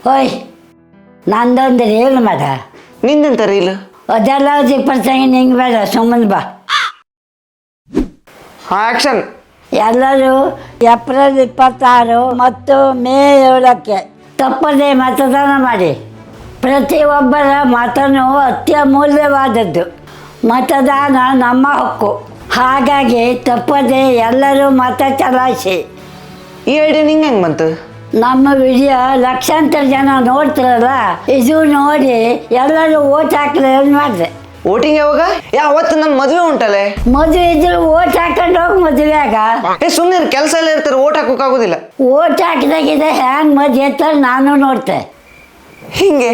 ಹೋಯ್ ನಂದೊಂದು ಏನು ಮಾಡ ನಿಂದೆಂತ ರೀಲ್? ಅದೆಲ್ಲ ಪರ್ಸಂಗಿ ನಿಂಗೆ ಬೇಡ, ಸುಮ್ಮನೆ ಬಾ. ಆಕ್ಷನ್. ಎಲ್ಲರೂ ಏಪ್ರಿಲ್ 26 ಮತ್ತು ಮೇ 7ಕ್ಕೆ ತಪ್ಪದೆ ಮತದಾನ ಮಾಡಿ. ಪ್ರತಿಯೊಬ್ಬರ ಮತನೂ ಅತ್ಯಮೂಲ್ಯವಾದದ್ದು. ಮತದಾನ ನಮ್ಮ ಹಕ್ಕು. ಹಾಗಾಗಿ ತಪ್ಪದೆ ಎಲ್ಲರೂ ಮತ ಚಲಾಯಿಸಿ. ಈ ಐಡಿಯಾ ನಿಂಗೆ ಹೆಂಗೆ ಬಂತು? ನಮ್ಮ ವಿಡಿಯೋ ಲಕ್ಷಾಂತರ ಜನ ನೋಡ್ತಾರಲ್ಲ, ಇದು ನೋಡಿ ಎಲ್ಲರೂ ಓಟ್ ಹಾಕಲಿ ಮಾಡಿದೆ. ವೋಟಿಂಗ್ ಯಾವಾಗ? ಅವತ್ತು ನಮ್ಮ ಮದುವೆ ಉಂಟಲ್ಲೇ. ಮದುವೆ ಇದ್ರೆ ಓಟ್ ಹಾಕೊಂಡು ಹೋಗಿ ಮದುವೆಯಾಗ. ಸುಮ್ಮನೆ ಕೆಲಸ ಎಲ್ಲ ಇರ್ತಾರೆ, ಓಟ್ ಹಾಕೋಕ್ಕಾಗೋದಿಲ್ಲ. ಓಟ್ ಹಾಕಿದಾಗಿದೆ ಹ್ಯಾಂಗ್ ಮದುವೆ ಅಂತ ನಾನು ನೋಡ್ತೆ. ಹಿಂಗೆ